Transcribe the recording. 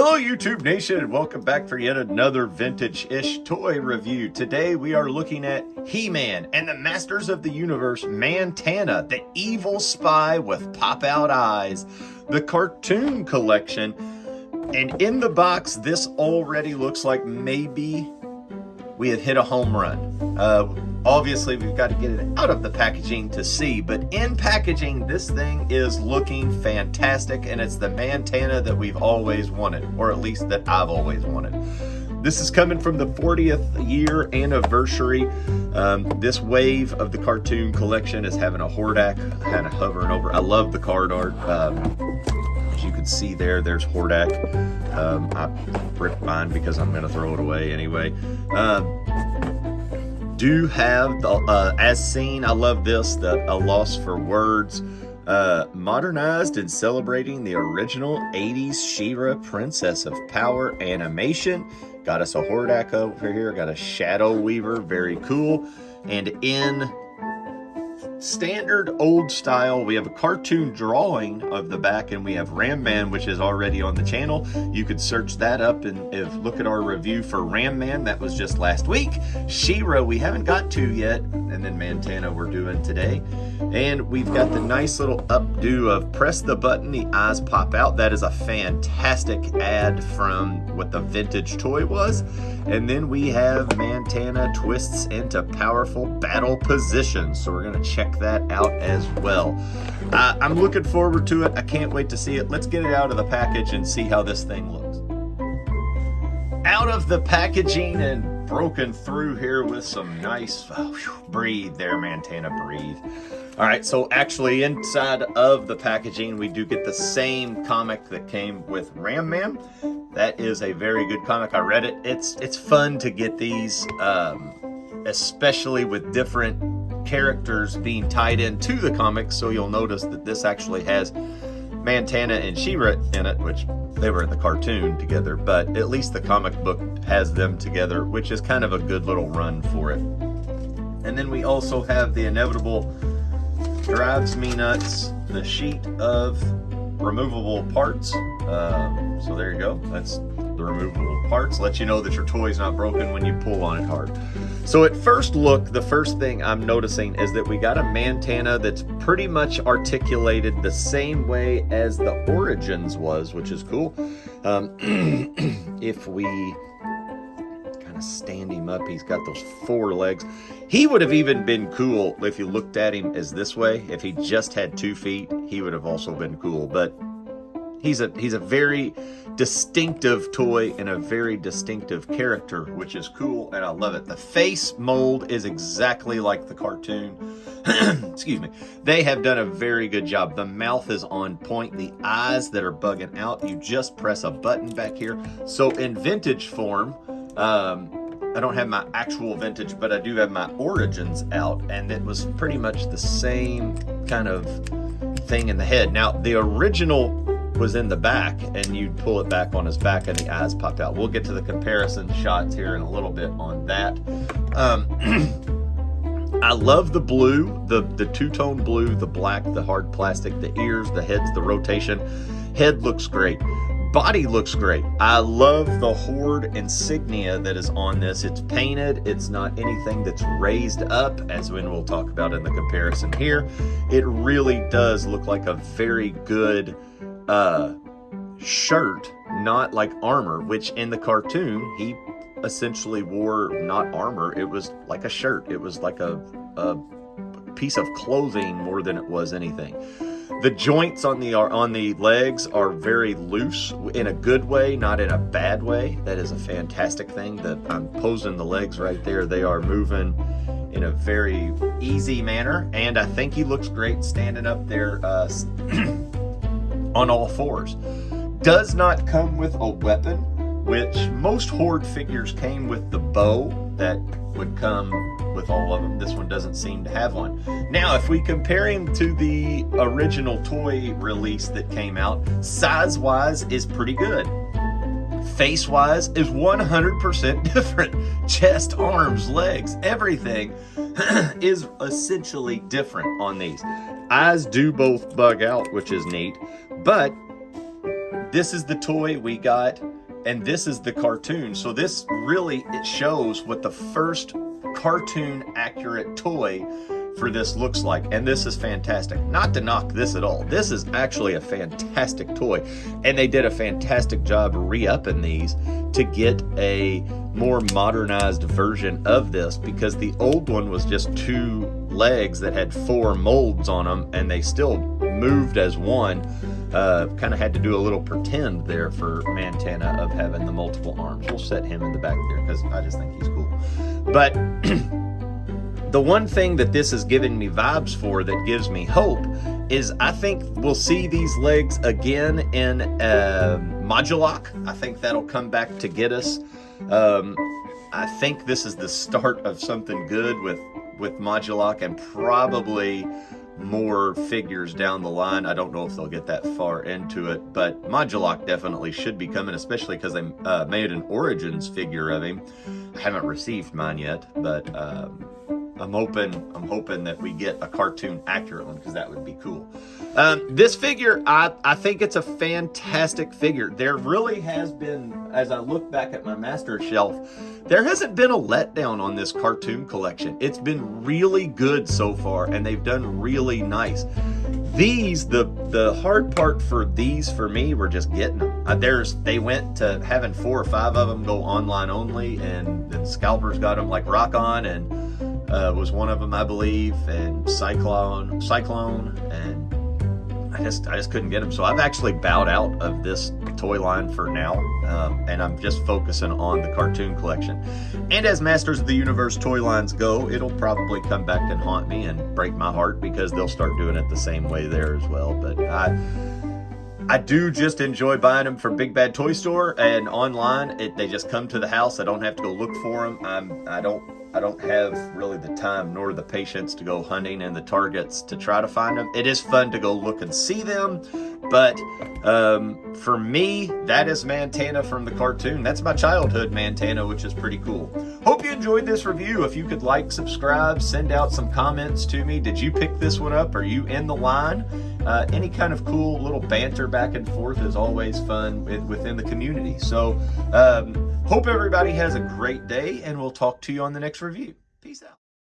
Hello YouTube Nation and welcome back for yet another vintage-ish toy review. Today we are looking at He-Man and the Masters of the Universe Mantenna, the evil spy with pop-out eyes, the cartoon collection. And in the box, this already looks like maybe we have hit a home run. Obviously, we've got to get it out of the packaging to see, but in packaging, this thing is looking fantastic, and it's the Mantenna that we've always wanted, or at least that I've always wanted. This is coming from the 40th year anniversary. This wave of the cartoon collection is having a Horde kind of hovering over. I love the card art. As you can see there's Horde. I ripped mine because I'm going to throw it away anyway. Do have the as seen, I love this, a loss for words, modernized and celebrating the original 80s She-Ra Princess of Power animation. Got us a Horde over here, got a Shadow Weaver, very cool. And in standard old style, we have a cartoon drawing of the back, and we have Ram Man, which is already on the channel. You could search that up and look at our review for Ram Man. That was just last week. She-Ra we haven't got to yet, and then Mantenna we're doing today. And we've got the nice little updo of press the button, the eyes pop out. That is a fantastic ad from what the vintage toy was. And then we have Mantenna twists into powerful battle positions. So we're gonna check that out as well. I'm looking forward to it. I can't wait to see it. Let's get it out of the package and see how this thing looks. Out of the packaging and broken through here with some nice, breathe there, Mantenna, breathe. All right, so actually inside of the packaging, we do get the same comic that came with Ram Man. That is a very good comic. I read it. It's fun to get these, especially with different characters being tied into the comic. So you'll notice that this actually has Mantenna and She-Ra in it, which they were in the cartoon together, but at least the comic book has them together, which is kind of a good little run for it. And then we also have the inevitable drives me nuts, the sheet of removable parts. So there you go. That's the removable parts. Let you know that your toy's not broken when you pull on it hard. So at first look, the first thing I'm noticing is that we got a Mantenna that's pretty much articulated the same way as the Origins was, which is cool. If we kind of stand him up, he's got those 4 legs. He would have even been cool if you looked at him as this way. If he just had 2 feet, he would have also been cool. But he's a very distinctive toy and a very distinctive character, which is cool, and I love it. The face mold is exactly like the cartoon. Excuse me. They have done a very good job. The mouth is on point. The eyes that are bugging out, you just press a button back here. So in vintage form, I don't have my actual vintage, but I do have my Origins out, and it was pretty much the same kind of thing in the head. Now, the original was in the back, and you'd pull it back on his back and the eyes popped out. We'll get to the comparison shots here in a little bit on that. I love the blue, the two-tone blue, the black, the hard plastic, the ears, the heads, the rotation. Head looks great. Body looks great. I love the Horde insignia that is on this. It's painted. It's not anything that's raised up, as we'll talk about in the comparison here. It really does look like a very good shirt, not like armor, which in the cartoon he essentially wore not armor. It was like a shirt. It was like a piece of clothing more than it was anything. The joints on the legs are very loose in a good way, not in a bad way. That is a fantastic thing. That I'm posing the legs right there. They are moving in a very easy manner, and I think he looks great standing up there on all 4s. Does not come with a weapon, which most Horde figures came with the bow that would come with all of them. This one doesn't seem to have one. Now, if we compare him to the original toy release that came out, size-wise is pretty good. Face-wise is 100% different. Chest, arms, legs, everything is essentially different on these. Eyes do both bug out, which is neat, but this is the toy we got, and this is the cartoon. So this really, it shows what the first cartoon accurate toy for this looks like, and this is fantastic. Not to knock this at all. This is actually a fantastic toy, and they did a fantastic job re-upping these to get a more modernized version of this, because the old one was just 2 legs that had 4 molds on them, and they still moved as one. Kind of had to do a little pretend there for Mantenna of having the multiple arms. We'll set him in the back there because I just think he's cool. But the one thing that this is giving me vibes for that gives me hope is I think we'll see these legs again in Modulok. I think that'll come back to get us. I think this is the start of something good with Modulok, and probably more figures down the line. I don't know if they'll get that far into it, but Modulok definitely should be coming, especially because they made an Origins figure of him. I haven't received mine yet, but I'm hoping that we get a cartoon accurate one, because that would be cool. This figure, I think it's a fantastic figure. There really has been, as I look back at my master shelf, there hasn't been a letdown on this cartoon collection. It's been really good so far, and they've done really nice. These, the hard part for these for me were just getting them. They went to having 4 or 5 of them go online only, and then Scalpers got them, like Rock On, and was one of them, I believe, and Cyclone, and I just couldn't get them. So I've actually bowed out of this toy line for now, and I'm just focusing on the cartoon collection. And as Masters of the Universe toy lines go, it'll probably come back and haunt me and break my heart, because they'll start doing it the same way there as well. But I do just enjoy buying them from Big Bad Toy Store and online. They just come to the house. I don't have to go look for them. I don't have really the time nor the patience to go hunting in the Targets to try to find them. It is fun to go look and see them, but for me, that is Mantenna from the cartoon. That's my childhood Mantenna, which is pretty cool. Hope you enjoyed this review. If you could like, subscribe, send out some comments to me. Did you pick this one up? Are you in the line? Any kind of cool little banter back and forth is always fun within the community. So hope everybody has a great day, and we'll talk to you on the next review. Peace out.